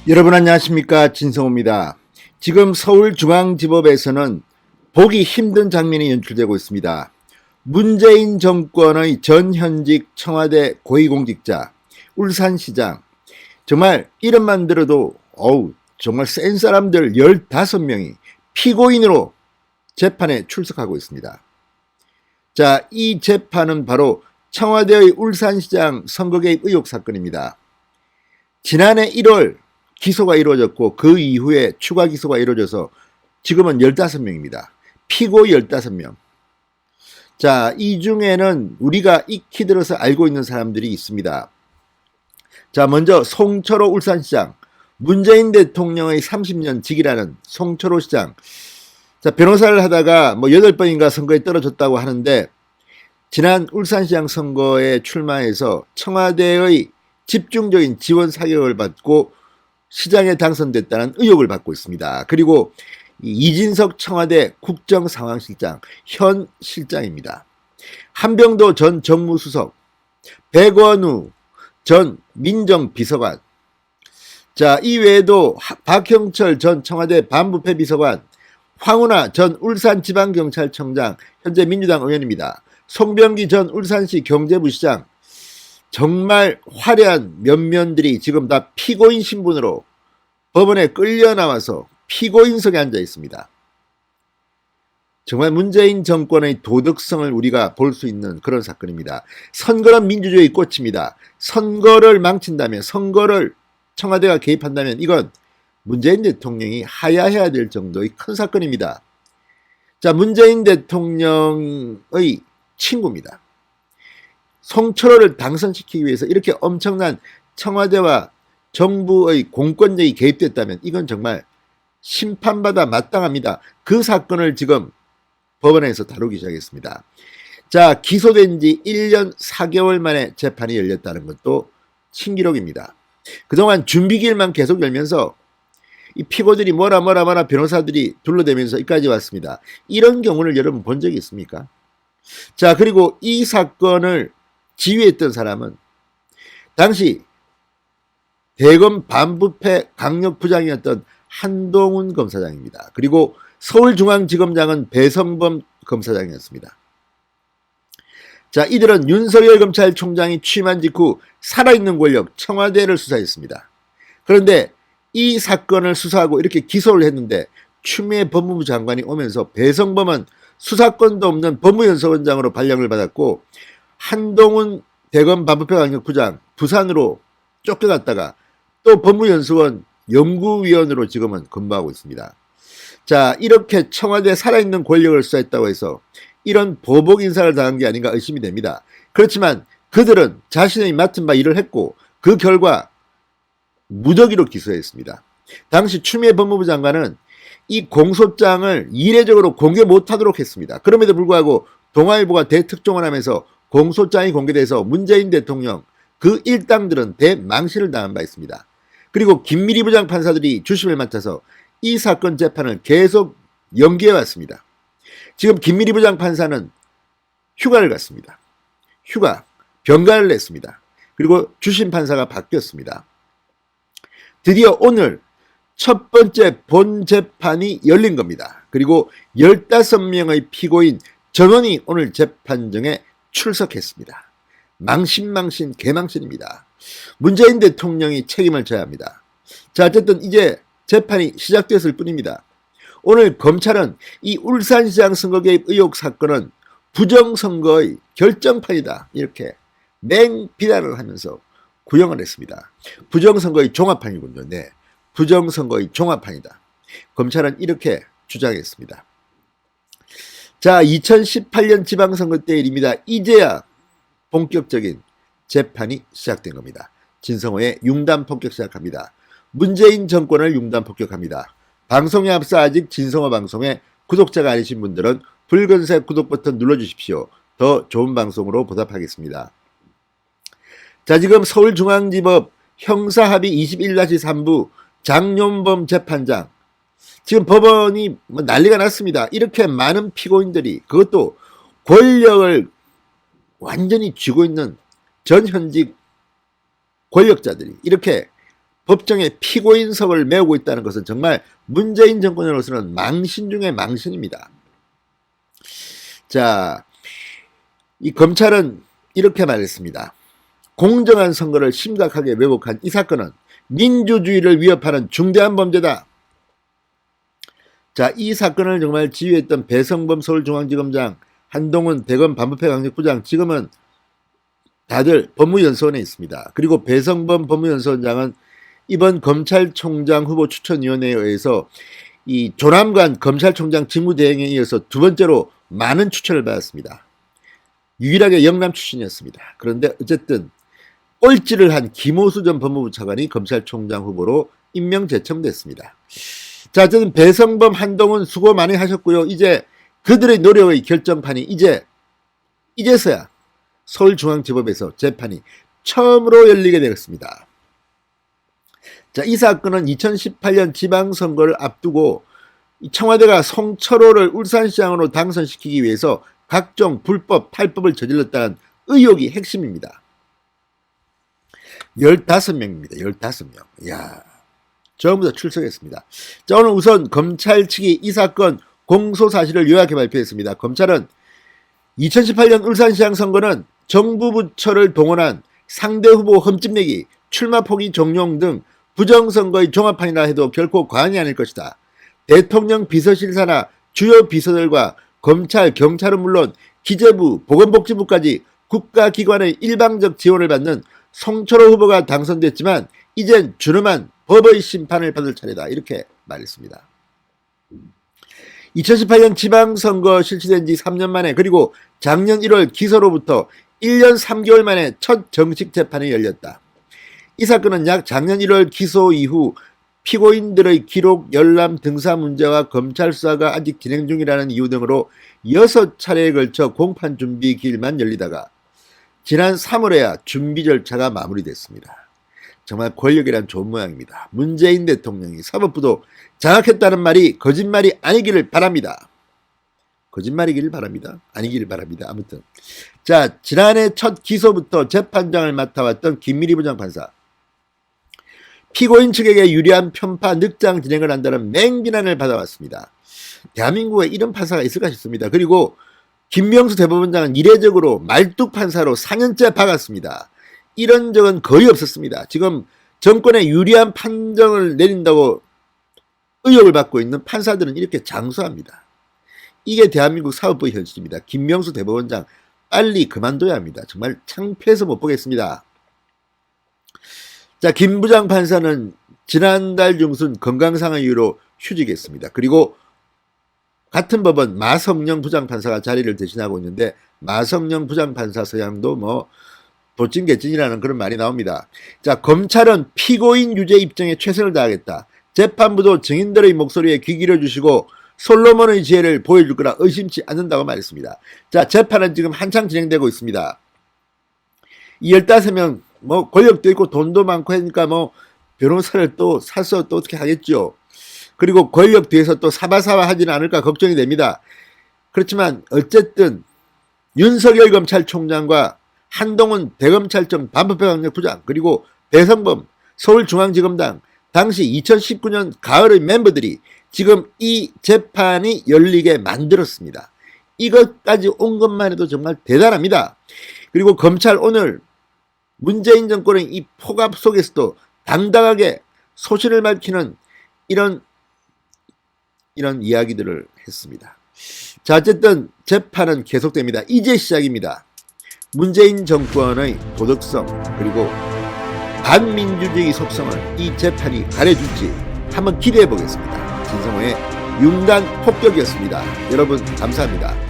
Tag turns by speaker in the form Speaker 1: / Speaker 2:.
Speaker 1: 여러분 안녕하십니까, 진성호입니다. 지금 서울중앙지법에서는 보기 힘든 장면이 연출되고 있습니다. 문재인 정권의 전현직 청와대 고위공직자 울산시장, 정말 이름만 들어도 정말 센 사람들 15명이 피고인으로 재판에 출석하고 있습니다. 자, 이 재판은 바로 청와대의 울산시장 선거 개입 의혹 사건입니다. 지난해 1월 기소가 이루어졌고 그 이후에 추가 기소가 이루어져서 지금은 15명입니다. 피고 15명. 자, 이 중에는 우리가 익히 들어서 알고 있는 사람들이 있습니다. 자, 먼저 송철호 울산시장, 문재인 대통령의 30년 직이라는 송철호 시장. 자, 변호사를 하다가 8번인가 선거에 떨어졌다고 하는데, 지난 울산시장 선거에 출마해서 청와대의 집중적인 지원 사격을 받고 시장에 당선됐다는 의혹을 받고 있습니다. 그리고 이진석 청와대 국정상황실장, 현 실장입니다. 한병도 전 정무수석, 백원우 전 민정비서관, 자, 이 외에도 박형철 전 청와대 반부패 비서관, 황운하 전 울산지방경찰청장, 현재 민주당 의원입니다. 송병기 전 울산시 경제부시장, 정말 화려한 면면들이 지금 다 피고인 신분으로 법원에 끌려 나와서 피고인석에 앉아 있습니다. 정말 문재인 정권의 도덕성을 우리가 볼 수 있는 그런 사건입니다. 선거는 민주주의의 꽃입니다. 선거를 망친다면, 선거를 청와대가 개입한다면 이건 문재인 대통령이 하야해야 될 정도의 큰 사건입니다. 자, 문재인 대통령의 친구입니다. 송철호를 당선시키기 위해서 이렇게 엄청난 청와대와 정부의 공권력이 개입됐다면 이건 정말 심판받아 마땅합니다. 그 사건을 지금 법원에서 다루기 시작했습니다. 자, 기소된 지 1년 4개월 만에 재판이 열렸다는 것도 신기록입니다. 그동안 준비기일만 계속 열면서 이 피고들이 뭐라 변호사들이 둘러대면서 여기까지 왔습니다. 이런 경우를 여러분 본 적이 있습니까? 자, 그리고 이 사건을 지휘했던 사람은 당시 대검 반부패 강력부장이었던 한동훈 검사장입니다. 그리고 서울중앙지검장은 배성범 검사장이었습니다. 자, 이들은 윤석열 검찰총장이 취임한 직후 살아있는 권력 청와대를 수사했습니다. 그런데 이 사건을 수사하고 이렇게 기소를 했는데 추미애 법무부 장관이 오면서 배성범은 수사권도 없는 법무연수원장으로 발령을 받았고, 한동훈 대검 반부패 강력부장 부산으로 쫓겨갔다가 또 법무연수원 연구위원으로 지금은 근무하고 있습니다. 자, 이렇게 청와대 살아있는 권력을 수사했다고 해서 이런 보복 인사를 당한 게 아닌가 의심이 됩니다. 그렇지만 그들은 자신의 맡은 바 일을 했고 그 결과 무더기로 기소했습니다. 당시 추미애 법무부 장관은 이 공소장을 이례적으로 공개 못하도록 했습니다. 그럼에도 불구하고 동아일보가 대특종을 하면서 공소장이 공개돼서 문재인 대통령 그 일당들은 대망신을 당한 바 있습니다. 그리고 김미리 부장 판사들이 주심을 맡아서 이 사건 재판을 계속 연기해 왔습니다. 지금 김미리 부장 판사는 휴가를 갔습니다. 병가를 냈습니다. 그리고 주심 판사가 바뀌었습니다. 드디어 오늘 첫 번째 본 재판이 열린 겁니다. 그리고 15명의 피고인 전원이 오늘 재판정에 출석했습니다. 망신 개망신입니다. 문재인 대통령이 책임을 져야 합니다. 자, 어쨌든 이제 재판이 시작됐을 뿐입니다. 오늘 검찰은 이 울산시장 선거 개입 의혹 사건은 부정선거의 결정판이다, 이렇게 맹비난을 하면서 구형을 했습니다. 부정선거의 종합판이군요. 네, 부정선거의 종합판이다. 검찰은 이렇게 주장했습니다. 자, 2018년 지방선거 때 일입니다. 이제야 본격적인 재판이 시작된 겁니다. 진성호의 융단 폭격 시작합니다. 문재인 정권을 융단 폭격합니다. 방송에 앞서 아직 진성호 방송에 구독자가 아니신 분들은 붉은색 구독 버튼 눌러주십시오. 더 좋은 방송으로 보답하겠습니다. 자, 지금 서울중앙지법 형사합의 21-3부 장용범 재판장, 지금 법원이 난리가 났습니다. 이렇게 많은 피고인들이, 그것도 권력을 완전히 쥐고 있는 전현직 권력자들이 이렇게 법정에 피고인석을 메우고 있다는 것은 정말 문재인 정권으로서는 망신 중에 망신입니다. 자, 이 검찰은 이렇게 말했습니다. 공정한 선거를 심각하게 왜곡한 이 사건은 민주주의를 위협하는 중대한 범죄다. 자, 이 사건을 정말 지휘했던 배성범 서울중앙지검장, 한동훈 대검 반부패 강력부장, 지금은 다들 법무연수원에 있습니다. 그리고 배성범 법무연수원장은 이번 검찰총장 후보 추천위원회에 의해서 이 조남관 검찰총장 직무대행에 이어서 두 번째로 많은 추천을 받았습니다. 유일하게 영남 출신이었습니다. 그런데 어쨌든 꼴찌를 한 김호수 전 법무부 차관이 검찰총장 후보로 임명 제청됐습니다. 자, 어쨌든 배성범, 한동훈 수고 많이 하셨고요. 이제 그들의 노력의 결정판이 이제서야 서울중앙지법에서 재판이 처음으로 열리게 되었습니다. 자, 이 사건은 2018년 지방선거를 앞두고 청와대가 송철호를 울산시장으로 당선시키기 위해서 각종 불법, 탈법을 저질렀다는 의혹이 핵심입니다. 15명입니다. 15명. 이야, 전부 다 출석했습니다. 자, 오늘 우선 검찰 측이 이 사건 공소 사실을 요약해 발표했습니다. 검찰은 2018년 울산시장 선거는 정부 부처를 동원한 상대 후보 흠집내기, 출마 포기 종용 등 부정선거의 종합판이라 해도 결코 과언이 아닐 것이다. 대통령 비서실 산하 주요 비서들과 검찰, 경찰은 물론 기재부, 보건복지부까지 국가기관의 일방적 지원을 받는 송철호 후보가 당선됐지만 이젠 준엄한 법의 심판을 받을 차례다. 이렇게 말했습니다. 2018년 지방선거 실시된 지 3년 만에, 그리고 작년 1월 기소로부터 1년 3개월 만에 첫 정식 재판이 열렸다. 이 사건은 작년 1월 기소 이후 피고인들의 기록 열람 등사 문제와 검찰 수사가 아직 진행 중이라는 이유 등으로 6차례에 걸쳐 공판 준비 기일만 열리다가 지난 3월에야 준비 절차가 마무리됐습니다. 정말 권력이란 좋은 모양입니다. 문재인 대통령이 사법부도 장악했다는 말이 거짓말이 아니기를 바랍니다. 거짓말이기를 바랍니다. 아니기를 바랍니다. 아무튼 자, 지난해 첫 기소부터 재판장을 맡아왔던 김미리 부장판사, 피고인 측에게 유리한 편파 늑장 진행을 한다는 맹비난을 받아왔습니다. 대한민국에 이런 판사가 있을까 싶습니다. 그리고 김명수 대법원장은 이례적으로 말뚝 판사로 4년째 박았습니다. 이런 적은 거의 없었습니다. 지금 정권에 유리한 판정을 내린다고 의혹을 받고 있는 판사들은 이렇게 장수합니다. 이게 대한민국 사법부의 현실입니다. 김명수 대법원장 빨리 그만둬야 합니다. 정말 창피해서 못 보겠습니다. 자, 김 부장판사는 지난달 중순 건강상의 이유로 휴직했습니다. 그리고 같은 법원 마성령 부장판사가 자리를 대신하고 있는데, 마성령 부장판사 서양도 뭐 도찐개찐이라는 그런 말이 나옵니다. 자, 검찰은 피고인 유죄 입증에 최선을 다하겠다. 재판부도 증인들의 목소리에 귀 기울여주시고 솔로몬의 지혜를 보여줄 거라 의심치 않는다고 말했습니다. 자, 재판은 지금 한창 진행되고 있습니다. 이 15명 뭐 권력도 있고 돈도 많고 하니까 뭐 변호사를 또 사서 또 어떻게 하겠죠. 그리고 권력 뒤에서 또 사바사바 하지는 않을까 걱정이 됩니다. 그렇지만 어쨌든 윤석열 검찰총장과 한동훈 대검찰청 반부패 강력부장, 그리고 배성범 서울중앙지검장, 당시 2019년 가을의 멤버들이 지금 이 재판이 열리게 만들었습니다. 이것까지 온 것만 해도 정말 대단합니다. 그리고 검찰 오늘 문재인 정권의 이 폭압 속에서도 당당하게 소신을 밝히는 이런 이야기들을 했습니다. 자, 어쨌든 재판은 계속됩니다. 이제 시작입니다. 문재인 정권의 도덕성 그리고 반민주주의 속성을 이 재판이 가려줄지 한번 기대해 보겠습니다. 진성호의 융단 폭격이었습니다. 여러분 감사합니다.